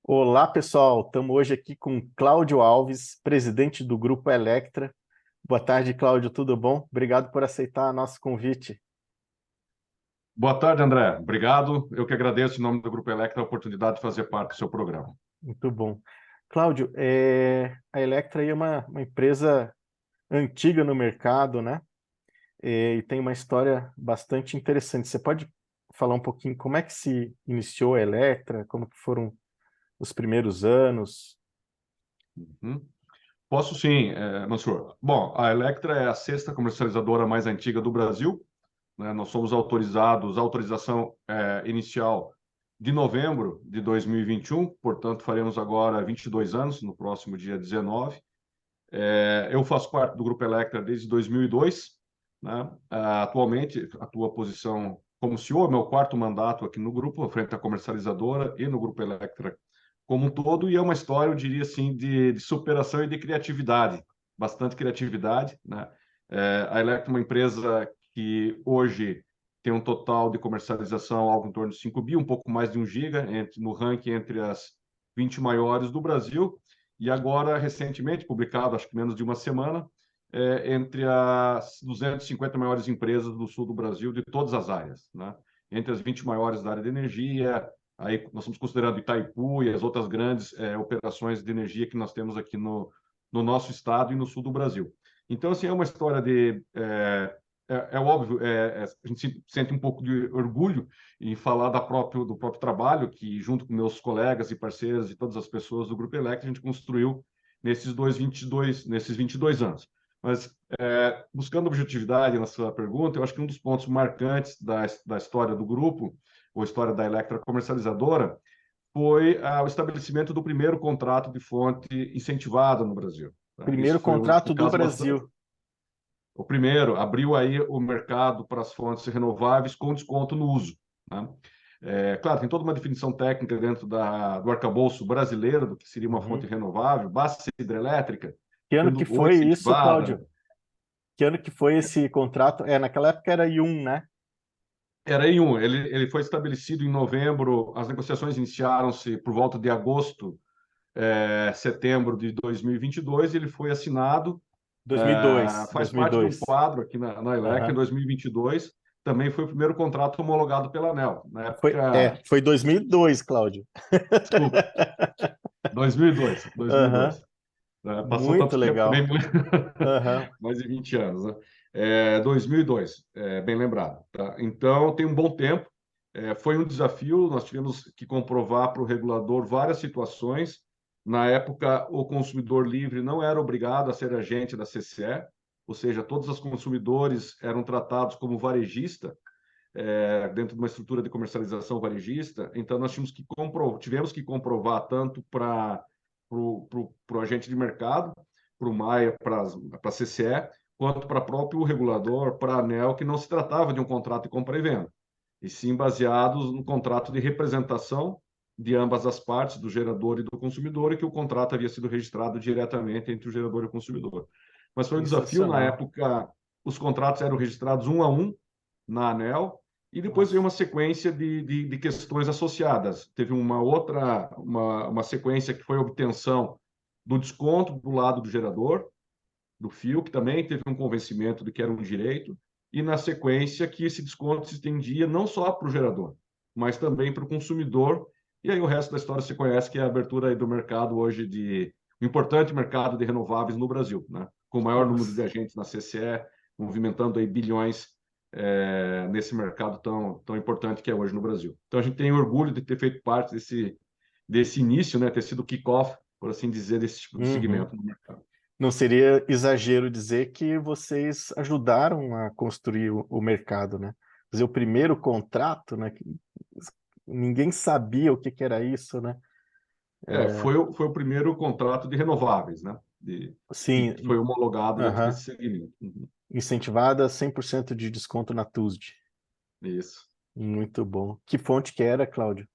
Olá, pessoal. Estamos hoje aqui com Cláudio Alves, presidente do Grupo Electra. Boa tarde, Cláudio. Tudo bom? Obrigado por aceitar nosso convite. Boa tarde, André. Obrigado. Eu que agradeço, em nome do Grupo Electra, a oportunidade de fazer parte do seu programa. Muito bom. Cláudio, a Electra aí é uma empresa antiga no mercado, né? E tem uma história bastante interessante. Você pode falar um pouquinho como é que se iniciou a Electra, como que foram os primeiros anos? Uhum. Posso sim, Mansur. Bom, a Electra é a sexta comercializadora mais antiga do Brasil, né? Nós somos autorizados, autorização inicial de novembro de 2021, portanto, faremos agora 22 anos, no próximo dia 19. Eu faço parte do Grupo Electra desde 2002, né? Atualmente, atuo a posição como CEO, meu quarto mandato aqui no grupo, frente à comercializadora e no Grupo Electra como um todo, e é uma história, eu diria assim, de superação e de criatividade, bastante criatividade, né? A Electra é uma empresa que hoje tem um total de comercialização algo em torno de 5 bi, um pouco mais de 1 giga, no ranking entre as 20 maiores do Brasil, e agora, recentemente, publicado, acho que menos de uma semana, entre as 250 maiores empresas do sul do Brasil, de todas as áreas, né? Entre as 20 maiores da área de energia, aí nós estamos considerando Itaipu e as outras grandes operações de energia que nós temos aqui no nosso estado e no sul do Brasil. Então, assim, é uma história de... É óbvio, a gente sente um pouco de orgulho em falar do próprio trabalho que, junto com meus colegas e parceiros e todas as pessoas do Grupo Electra, a gente construiu nesses 22 anos. Mas, buscando objetividade na sua pergunta, eu acho que um dos pontos marcantes da história do grupo, ou história da Electra comercializadora, foi o estabelecimento do primeiro contrato de fonte incentivada no Brasil. Tá? Isso Primeiro foi um contrato do caso bastante... Brasil. O primeiro abriu aí o mercado para as fontes renováveis com desconto no uso, né? Claro, tem toda uma definição técnica dentro do arcabouço brasileiro do que seria uma fonte Uhum. renovável, basta ser hidrelétrica, Que ano que sendo ou foi isso, incentivada. Cláudio? Que ano que foi esse contrato? Naquela época era I1, né? Era em um, ele foi estabelecido em novembro, as negociações iniciaram-se por volta de agosto, setembro de 2022, e ele foi assinado. 2002, Faz parte de um 2002. quadro aqui na Elec, em Aham. 2022, também foi o primeiro contrato homologado pela ANEEL. Na época, Foi 2002, Cláudio. desculpa, 2002, Aham. 2002. Passou Muito tanto tempo também, legal. Aham. mais de 20 anos, né? 2002, bem lembrado. Tá? Então, tem um bom tempo. Foi um desafio, nós tivemos que comprovar para o regulador várias situações. Na época, o consumidor livre não era obrigado a ser agente da CCE, ou seja, todos os consumidores eram tratados como varejista, dentro de uma estrutura de comercialização varejista. Então, nós tivemos que comprovar tanto para o agente de mercado, para o Maia, para a CCE, quanto para o próprio regulador, para a ANEEL, que não se tratava de um contrato de compra e venda, e sim baseados no contrato de representação de ambas as partes, do gerador e do consumidor, e que o contrato havia sido registrado diretamente entre o gerador e o consumidor. Mas foi um desafio, na Sensacional. época, os contratos eram registrados um a um na ANEEL, e depois veio Nossa. uma sequência de questões associadas. Teve uma sequência que foi a obtenção do desconto do lado do gerador, do fio, que também teve um convencimento de que era um direito, e na sequência que esse desconto se estendia não só para o gerador, mas também para o consumidor. E aí o resto da história você conhece, que é a abertura aí do mercado hoje um importante mercado de renováveis no Brasil, né? Com o maior número de Nossa. agentes na CCE, movimentando aí bilhões nesse mercado tão importante que é hoje no Brasil. Então a gente tem orgulho de ter feito parte desse início, né? Ter sido o kick-off, por assim dizer, desse tipo de Uhum. segmento no mercado. Não seria exagero dizer que vocês ajudaram a construir o mercado, né? Fazer o primeiro contrato, né? Que ninguém sabia o que que era isso, né? Foi o primeiro contrato de renováveis, né? Que foi Sim, homologado dentro aham. desse segmento. Uhum. Incentivada 100% de desconto na TUSD. Isso. Muito bom. Que fonte que era, Cláudio?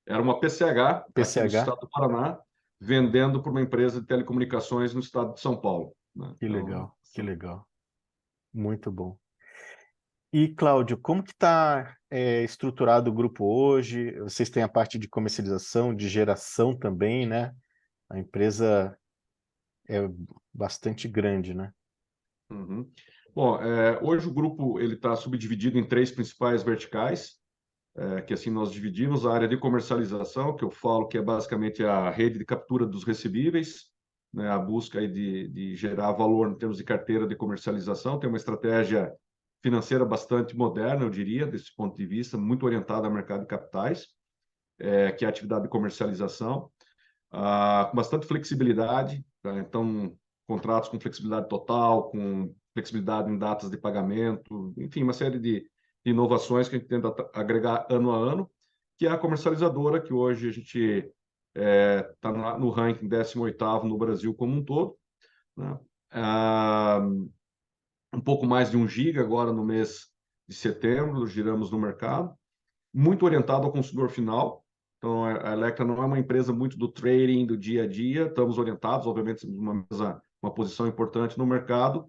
Era uma PCH aqui no PCH? estado do Paraná, vendendo para uma empresa de telecomunicações no estado de São Paulo, né? Que Então, legal, que legal. Muito bom. E, Cláudio, como que está estruturado o grupo hoje? Vocês têm a parte de comercialização, de geração também, né? A empresa é bastante grande, né? Uhum. Bom, hoje o grupo ele está subdividido em três principais verticais, que assim nós dividimos a área de comercialização, que eu falo que é basicamente a rede de captura dos recebíveis, né, a busca aí de gerar valor em termos de carteira de comercialização, tem uma estratégia financeira bastante moderna, eu diria, desse ponto de vista, muito orientada ao mercado de capitais, que é a atividade de comercialização, com bastante flexibilidade, tá? Então, contratos com flexibilidade total, com flexibilidade em datas de pagamento, enfim, uma série de inovações que a gente tenta agregar ano a ano, que é a comercializadora, que hoje a gente está no ranking 18º no Brasil como um todo, né? Ah, um pouco mais de 1 giga agora no mês de setembro, giramos no mercado, muito orientado ao consumidor final. Então, a Electra não é uma empresa muito do trading, do dia a dia, estamos orientados, obviamente, temos uma posição importante no mercado,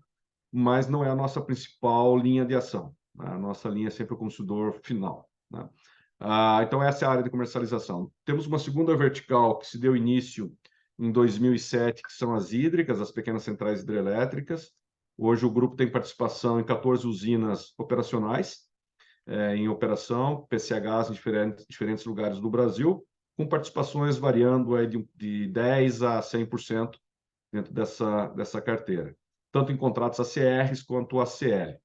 mas não é a nossa principal linha de ação, né? A nossa linha é sempre o consumidor final, né? Então, essa é a área de comercialização. Temos uma segunda vertical que se deu início em 2007, que são as hídricas, as pequenas centrais hidrelétricas. Hoje o grupo tem participação em 14 usinas operacionais, em operação, PCHs em diferentes lugares do Brasil, com participações variando aí de 10% a 100% dentro dessa carteira, tanto em contratos ACRs quanto ACL.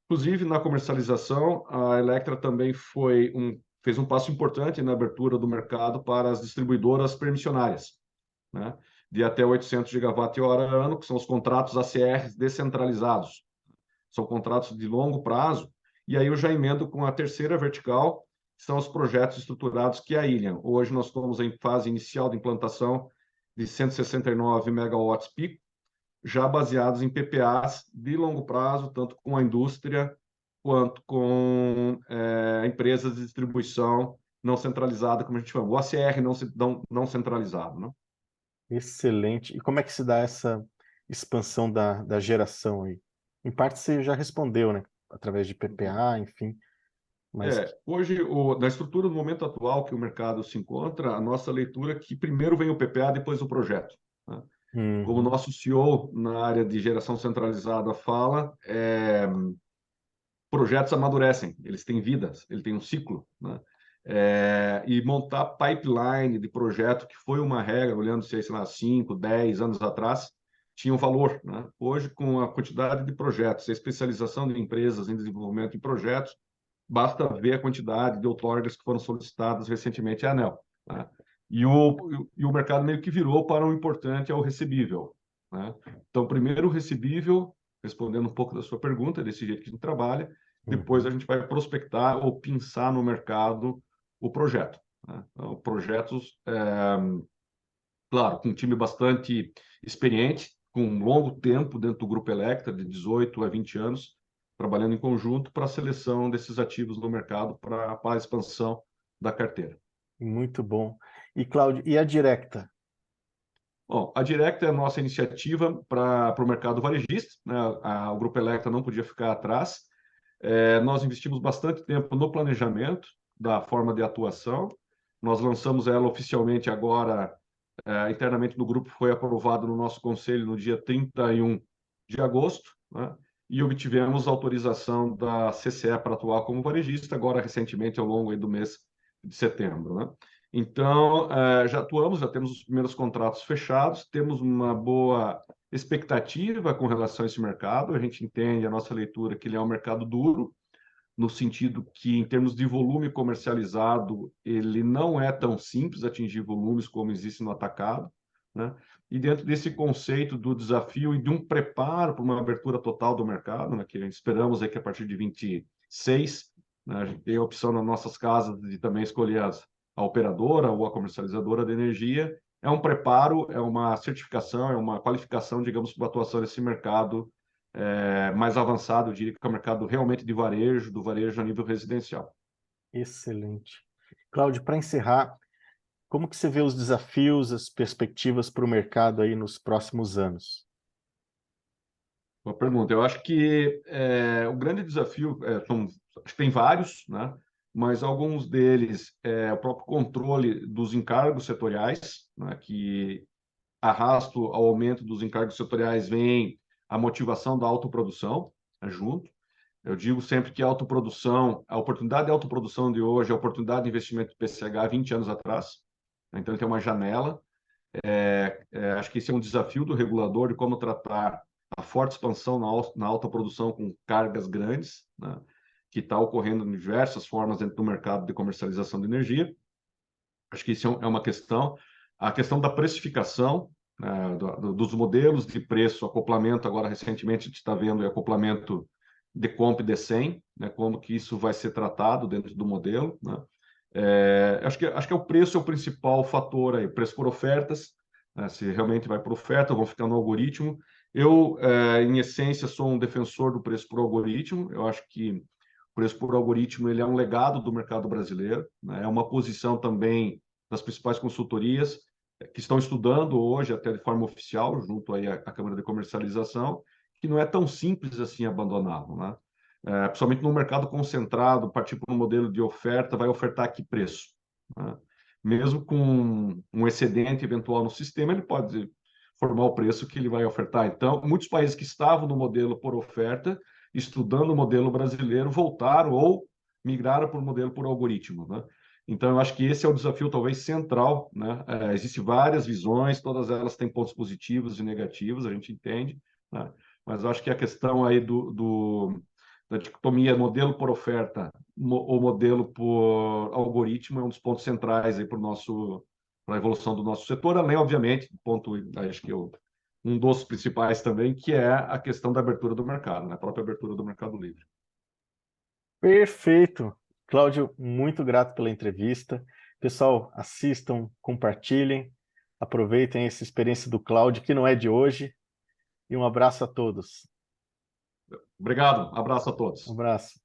Inclusive, na comercialização, a Electra também fez um passo importante na abertura do mercado para as distribuidoras permissionárias, né, de até 800 gigawatt-hora ano, que são os contratos ACRs descentralizados. São contratos de longo prazo, e aí eu já emendo com a terceira vertical, que são os projetos estruturados que é a Ilian. Hoje nós estamos em fase inicial de implantação de 169 megawatts pico, já baseados em PPAs de longo prazo, tanto com a indústria quanto com empresas de distribuição não centralizada, como a gente chama, o ACR não centralizado, né? Excelente. E como é que se dá essa expansão da geração aí? Em parte você já respondeu, né? Através de PPA, enfim, mas... Hoje, na estrutura do momento atual que o mercado se encontra, a nossa leitura é que primeiro vem o PPA, depois o projeto, né? Como o Uhum. nosso CEO na área de geração centralizada fala, projetos amadurecem, eles têm vidas, ele tem um ciclo, né? E montar pipeline de projeto, que foi uma regra, olhando, sei lá, 5, 10 anos atrás, tinha um valor, né? Hoje, com a quantidade de projetos, a especialização de empresas em desenvolvimento de projetos, basta ver a quantidade de outorgas que foram solicitadas recentemente à ANEEL, né? E o mercado meio que virou para o importante, é o recebível, né? Então, primeiro o recebível, respondendo um pouco da sua pergunta, desse jeito que a gente trabalha, depois a Uhum. gente vai prospectar ou pensar no mercado o projeto, né? Então, projetos, claro, com um time bastante experiente, com um longo tempo dentro do Grupo Electra, de 18 a 20 anos, trabalhando em conjunto para a seleção desses ativos no mercado para a expansão da carteira. Muito bom. E, Cláudio, e a Directa? Bom, a Direct é a nossa iniciativa para o mercado varejista, né? O Grupo Electra não podia ficar atrás. Nós investimos bastante tempo no planejamento da forma de atuação. Nós lançamos ela oficialmente agora, internamente no grupo, foi aprovado no nosso conselho no dia 31 de agosto, né? E obtivemos autorização da CCE para atuar como varejista, agora recentemente, ao longo aí do mês de setembro, né? Então, já atuamos, já temos os primeiros contratos fechados, temos uma boa expectativa com relação a esse mercado. A gente entende a nossa leitura que ele é um mercado duro, no sentido que, em termos de volume comercializado, ele não é tão simples atingir volumes como existe no atacado, né? E dentro desse conceito do desafio e de um preparo para uma abertura total do mercado, né, que esperamos aí que a partir de 26, né, a gente tem a opção nas nossas casas de também escolher a operadora ou a comercializadora de energia, é um preparo, é uma certificação, é uma qualificação, digamos, para a atuação nesse mercado mais avançado, eu diria que é o mercado realmente de varejo, do varejo a nível residencial. Excelente. Cláudio, para encerrar, como que você vê os desafios, as perspectivas para o mercado aí nos próximos anos? Boa pergunta. Eu acho que o grande desafio, acho que tem vários, né? Mas alguns deles é o próprio controle dos encargos setoriais, né? Que arrasto ao aumento dos encargos setoriais vem a motivação da autoprodução, né, junto. Eu digo sempre que a autoprodução, a oportunidade de autoprodução de hoje é a oportunidade de investimento do PCH 20 anos atrás. Então, ele tem uma janela. Acho que esse é um desafio do regulador de como tratar a forte expansão na alta produção com cargas grandes, né, que está ocorrendo de diversas formas dentro do mercado de comercialização de energia. Acho que isso é uma questão. A questão da precificação, né, dos modelos de preço, acoplamento, agora recentemente a gente está vendo o acoplamento de comp de 100, né, como que isso vai ser tratado dentro do modelo, né? Acho que o preço é o principal fator aí, preço por ofertas, né, se realmente vai por oferta, vão ficar no algoritmo. Eu, em essência, sou um defensor do preço por algoritmo. Eu acho que o preço por algoritmo ele é um legado do mercado brasileiro, né? É uma posição também das principais consultorias que estão estudando hoje, até de forma oficial, junto aí à Câmara de Comercialização, que não é tão simples assim abandoná-lo, né? Principalmente no mercado concentrado, partir para um modelo de oferta, vai ofertar a que preço, né? Mesmo com um excedente eventual no sistema, ele pode formar o preço que ele vai ofertar. Então, muitos países que estavam no modelo por oferta, estudando o modelo brasileiro, voltaram ou migraram para o modelo por algoritmo, né? Então, eu acho que esse é o desafio talvez central, né? Existem várias visões, todas elas têm pontos positivos e negativos, a gente entende, né? Mas eu acho que a questão aí da dicotomia modelo por oferta ou modelo por algoritmo é um dos pontos centrais aí para a evolução do nosso setor, além, obviamente, ponto, acho que um dos principais também, que é a questão da abertura do mercado, né? A própria abertura do mercado livre. Perfeito. Cláudio, muito grato pela entrevista. Pessoal, assistam, compartilhem, aproveitem essa experiência do Cláudio, que não é de hoje, e um abraço a todos. Obrigado, abraço a Um todos. abraço.